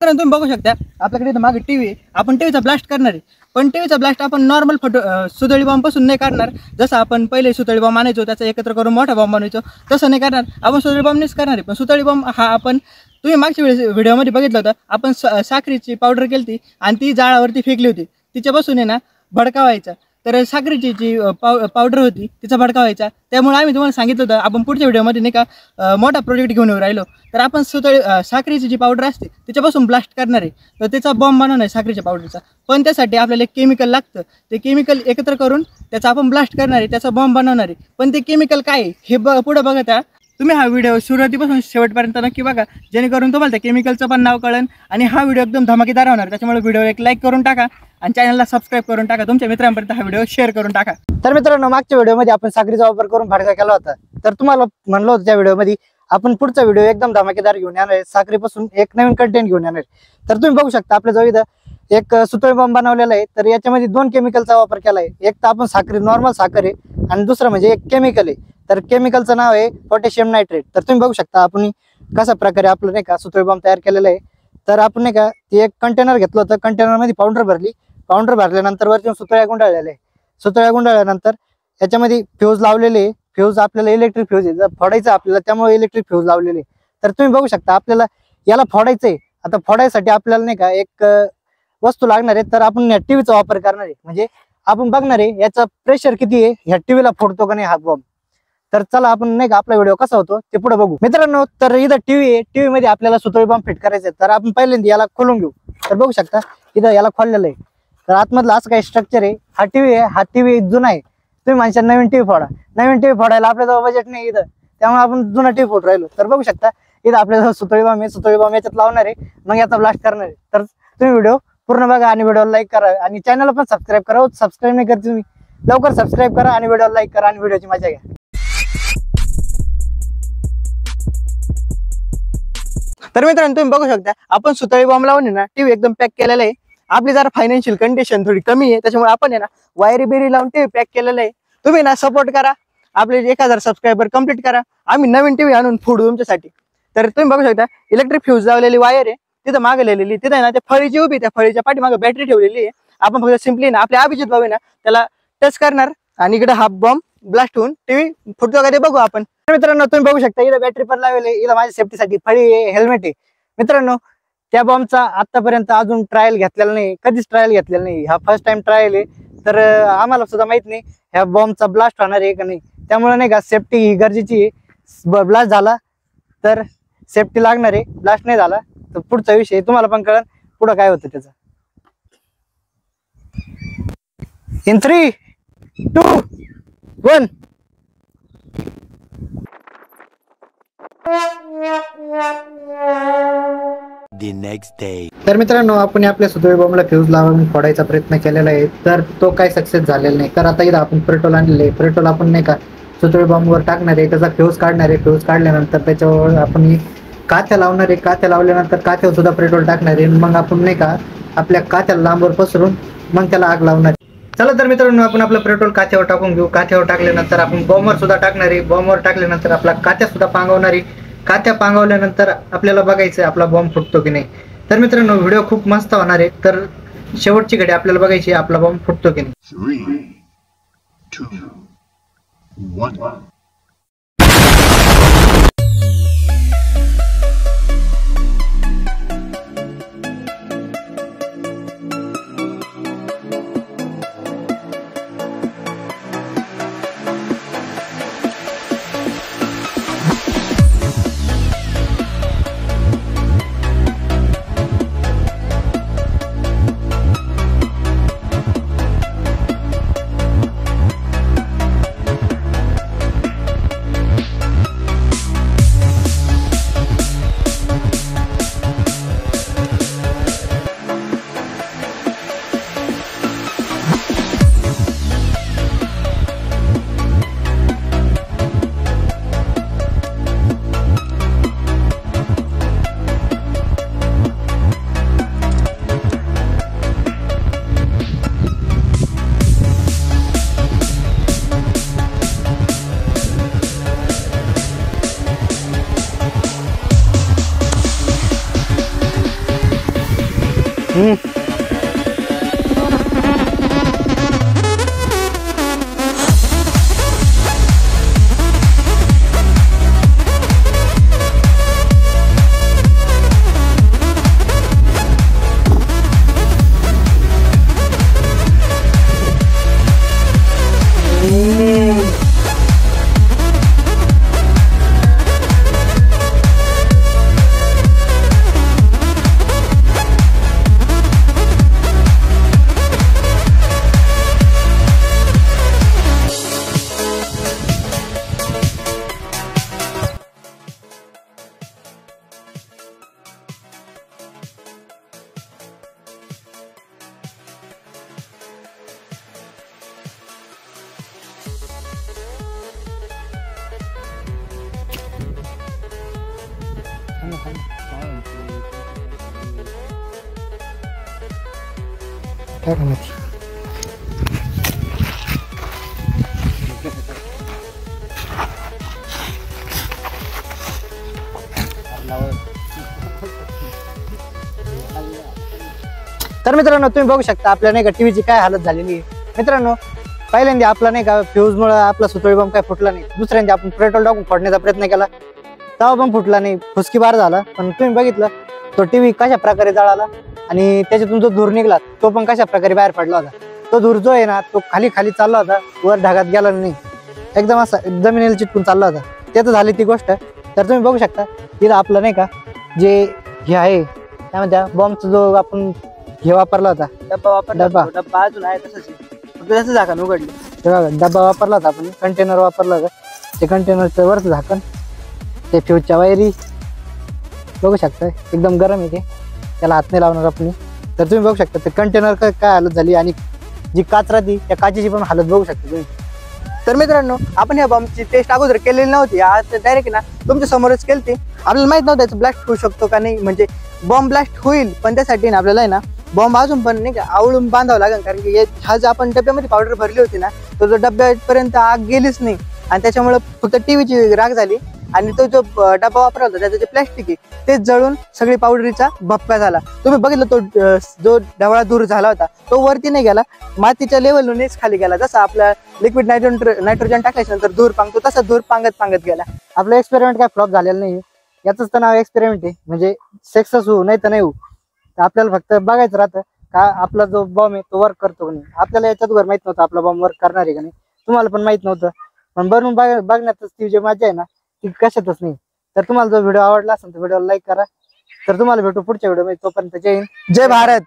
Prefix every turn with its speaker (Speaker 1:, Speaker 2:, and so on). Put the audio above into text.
Speaker 1: मित्रांनो तुम्ही बघू शकता आपल्याकडे इथं मागे टीव्ही आहे. आपण टीव्हीचा ब्लास्ट करणार आहे, पण टीव्हीचा ब्लास्ट आपण नॉर्मल सुतळी बॉम्ब पासून नाही करणार. जसं आपण पहिले सुतळी बॉम्ब आणायचो त्याचा एकत्र करून मोठा बॉम्ब बनवायचो तसं नाही करणार. आपण सुतळी बॉम्बनेच करणार आहे. पण सुतळी बॉम्ब हा आपण तुम्ही मागच्या व्हिडिओमध्ये बघितलं होतं, आपण साखरेची पावडर केली आणि ती जाळावरती फेकली होती. तिच्यापासून आहे ना भडका व्हायचा. तर साखरेची जी पावडर होती तिचा भडका व्हायचा. त्यामुळे आम्ही तुम्हाला सांगितलं होतं आपण पुढच्या व्हिडिओमध्ये नाही का मोठा प्रोजेक्ट घेऊन येऊ राहिलो. तर आपण साखरेची जी पावडर असते त्याच्यापासून ब्लास्ट करणार आहे. तर त्याचा बॉम्ब बनवणार आहे साखरेच्या पावडरचा. पण त्यासाठी आपल्याला एक केमिकल लागतं. ते केमिकल एकत्र करून त्याचा आपण ब्लास्ट करणार आहे, त्याचा बॉम्ब बनवणार आहे. पण ते केमिकल काय आहे हे पुढे बघा. तुम्ही हा व्हिडिओ सुरुवातीपासून शेवटपर्यंत नक्की बघा, जेणेकरून तुम्हाला त्या केमिकलचं पण नाव कळेल आणि हा व्हिडिओ एकदम धमाकेदार होणार. त्याच्यामुळे व्हिडिओ एक लाईक करून टाका आणि चॅनलला सबस्क्राईब करून टाका. तुमच्या मित्रांपर्यंत हा व्हिडिओ शेअर करून टाका.
Speaker 2: तर मित्रांनो, मागच्या व्हिडिओमध्ये आपण साखरेचा वापर करून भडका केला होता. तर तुम्हाला म्हणलं होतं त्या व्हिडिओमध्ये आपण पुढचा व्हिडिओ एकदम धमाकेदार घेऊन येणार आहे, साखरेपासून एक नवीन कंटेंट घेऊन येणार आहे. तर तुम्ही बघू शकता आपल्या जवळ इथं एक सुतळी बॉम्ब बनवलेला आहे. तर याच्यामध्ये 2 केमिकलचा वापर केला आहे. एक तर आपण नॉर्मल साखर आहे आणि दुसरं म्हणजे एक केमिकल आहे. तर केमिकलचं नाव आहे पोटॅशियम नायट्रेट. तर तुम्ही बघू शकता आपण कशा प्रकारे आपलं नाही का सुतळी बॉम्ब तयार केलेला आहे. तर आपण नाही का ते एक कंटेनर घेतलं होतं, कंटेनरमध्ये पावडर भरली. पावडर भरल्यानंतर वरती सुतळ्या गुंडाळलेल्या आहे. सुतळ्या गुंडाळल्यानंतर याच्यामध्ये फ्यूज लावलेले. फ्यूज आपल्याला इलेक्ट्रिक फ्यूज आहे, फोडायचं आपल्याला, त्यामुळे इलेक्ट्रिक फ्यूज लावलेले. तर तुम्ही बघू शकता आपल्याला याला फोडायचंय. आता फोडायसाठी आपल्याला नाही का एक वस्तू लागणार आहे. तर आपण या टीव्हीचा वापर करणार आहे. म्हणजे आपण बघणार आहे याचा प्रेशर किती आहे, ह्या टीव्हीला फोडतो का नाही हा बॉम्ब. तर चला आपण नाही का आपला व्हिडिओ कसा होतो ते पुढे बघू. मित्रांनो, तर इथं टीव्ही आहे. टीव्ही मध्ये आपल्याला सुतळी बॉम्ब फिट करायचं आहे. तर आपण पहिल्यांदा याला खोलून घेऊ. तर बघू शकता इथं याला खोललेलं आहे. तर आतमधलं असं काही स्ट्रक्चर आहे. हा टीव्ही आहे. हा टीव्ही जुना आहे. तुम्ही माणसा नवीन टीव्ही फोडा. नवीन टीव्ही फोडायला आपल्याजवळ बजेट नाही इथं, त्यामुळे आपण जुना टीव्ही फोड राहिलो. तर बघू शकता इथं आपल्याजवळ सुतळी बॉम्ब आहे. सुतळी बॉम्ब याच्यात लावणार आहे, मग याचा ब्लास्ट करणार आहे. तर तुम्ही व्हिडिओ पूर्ण बघा आणि व्हिडिओला लाईक करा आणि चॅनलला पण सबस्क्राईब करा. सबस्क्राईब नाही करते तुम्ही, लवकर सबस्क्राईब करा आणि व्हिडिओला लाईक करा आणि व्हिडिओची मजा घ्या.
Speaker 1: तर मित्रांनो तुम्ही बघू शकता आपण सुतळी बॉम्ब लावून ना टीव्ही एकदम पॅक केलेला आहे. आपली जरा फायनान्शियल कंडिशन थोडी कमी आहे, त्याच्यामुळे आपण आहे ना वायरी बेरी लावून टीव्ही पॅक केलेला आहे. तुम्ही ना सपोर्ट करा, आपले 1000 सबस्क्रायबर कंप्लीट करा. आम्ही नवीन टीव्ही आणून फोडू तुमच्यासाठी. तर तुम्ही बघू शकता इलेक्ट्रिक फ्यूज लावलेली वायर आहे तिथं मागे लिहिलेली. तिथे ना त्या फळीची उभी, त्या फळीच्या पाठीमागे बॅटरी ठेवलेली आहे. आपण फक्त सिम्पली ना आपल्या अभिजित भाऊ ना त्याला टच करणार आणि इकडे हा बॉम्ब ब्लास्ट होऊन टीव्ही फुटतो का ते बघू आपण. मित्रांनो तुम्ही बघू शकता इथं बॅटरी पण लावलेली आहे. इथं माझ्या सेफ्टीसाठी फळी आहे, हेल्मेट आहे. मित्रांनो त्या बॉम्बचा आतापर्यंत अजून ट्रायल घेतलेला नाही, कधीच ट्रायल घेतलेला नाही. हा फर्स्ट टाइम ट्रायल आहे. तर आम्हाला सुद्धा माहित नाही ह्या बॉम्बचा ब्लास्ट होणार आहे का नाही. त्यामुळे नाही का सेफ्टी ही गरजेची आहे. ब्लास्ट झाला तर सेफ्टी लागणार आहे, ब्लास्ट नाही झाला तर पुढचा विषय तुम्हाला पण कळेल पुढं काय होतं त्याचा. इन 3, 2, 1.
Speaker 3: The next day.
Speaker 2: तर मित्रांनो आपण आपल्या सुतळी बॉम्बला फ्यूज लावून फोडायचा प्रयत्न केलेला आहे. तर तो काही सक्सेस झालेला नाही. तर आता इथं आपण पेट्रोल आणलेलं आहे. पेट्रोल आपण नाही का सुतळी बॉम्बवर टाकणार आहे, त्याचा फ्यूज काढणार आहे. फ्यूज काढल्यानंतर त्याच्यावर आपण काथ्या लावणार आहे. काथ्या लावल्यानंतर काथ्यावर सुद्धा पेट्रोल टाकणार आहे. मग आपण नाही का आपल्या काथ्याला लांबवर पसरून मग त्याला आग लावणार. चला तर मित्रांनो आपण आपलं पेट्रोल काथ्यावर टाकून घेऊ. काथ्यावर टाकल्यानंतर आपण बॉम्बवर सुद्धा टाकणार आहे. बॉम्बवर टाकल्यानंतर आपला काथ्या सुद्धा पांगवणार आहे. काथ्या पांगवल्यानंतर आपल्याला बघायचं आपला बॉम्ब फुटतो की नाही. तर मित्रांनो व्हिडिओ खूप मस्त होणार आहे. तर शेवटची घडी आपल्याला बघायची आपला बॉम्ब फुटतो की नाही.
Speaker 4: 3, 2, 1.
Speaker 2: काय का माहिती. तर मित्रांनो तुम्ही बघू शकता आपल्या नाही का टीव्हीची काय हालत झालेली आहे. मित्रांनो पहिल्यांदा आपला नाही का फ्यूज मुळे आपला सुतळी बंब काय फुटला नाही. दुसऱ्यांदा आपण पेट्रोल टाकून फोडण्याचा प्रयत्न केला तेव्हा पण फुटला नाही, फुसकी बार झाला. पण तुम्ही बघितलं तो टीव्ही कशा प्रकारे जळाला आणि त्याच्यातून जो धूर निघला तो पण कशा प्रकारे बाहेर पडला होता. तो धूर जो आहे ना तो खाली खाली चालला होता, वर ढगात गेला नाही, एकदम असा जमिनीला चिटकून चालला होता. त्याचं झाली ती गोष्ट. तर तुम्ही बघू शकता तिथं आपलं नाही का जे हे आहे काय म्हणत्या बॉम्बचा जो आपण हे वापरला होता
Speaker 1: डब्बा अजून आहे तसंच आहे. फक्त त्याचं झाकण उघडलं.
Speaker 2: तेव्हा डब्बा वापरला होता आपण, कंटेनर वापरला होता. ते कंटेनरचं वरचं झाकण, ते फ्यूजच्या वायरी बघू शकता एकदम गरम आहे ते, त्याला हात नाही लावणार आपण. तर तुम्ही बघू शकता ते कंटेनर काय हालत झाली आणि जी काच राहती त्या काचेची पण हालत बघू शकता तुम्ही.
Speaker 1: तर मित्रांनो आपण ह्या बॉम्बची टेस्ट अगोदर केलेली नव्हती, आज डायरेक्ट ना तुमच्या समोरच केली. आपल्याला माहित नव्हतं त्याचं ब्लास्ट होऊ शकतो का नाही, म्हणजे बॉम्ब ब्लास्ट होईल पण त्यासाठी ना आपल्याला आहे ना बॉम्ब अजून पण नाही का आवळून बांधावं लागेल. कारण की हा जो आपण डब्यामध्ये पावडर भरली होती ना तो जो डब्यापर्यंत आग गेलीच नाही आणि त्याच्यामुळे फक्त टीव्हीची राग झाली आणि तो जो डब्बा वापरला होता त्याचं जे प्लॅस्टिक आहे तेच जळून सगळी पावडरीचा भपका झाला. तुम्ही बघितलं तो जो ढवळा दूर झाला होता तो वरती नाही गेला, मातीच्या लेवलनेच खाली गेला. जसा आपला लिक्विड नायट्रोजन टाकल्यानंतर धूर पांगतो तसा धूर पांगत गेला.
Speaker 2: आपलं एक्सपेरिमेंट काय फ्लॉप झालेलं नाही, याच तर नाव एक्सपेरिमेंट आहे. म्हणजे सक्सेस होऊ नाही तर नाही होऊ, आपल्याला फक्त बघायचं राहतं का आपला जो बॉम्ब आहे तो वर्क करतो का नाही. आपल्याला याच्यात वर माहित नव्हतं आपला बॉम्ब वर्क करणार आहे का नाही, तुम्हाला पण माहित नव्हतं. पण बनवून बघण्यातच ती जी मजा आहे ना ती कशातच नाही. तर तुम्हाला जो व्हिडिओ आवडला असेल तर व्हिडिओला लाईक करा. तर तुम्हाला भेटू पुढच्या व्हिडिओ मध्ये. तोपर्यंत जय हिंद,
Speaker 1: जय भारत.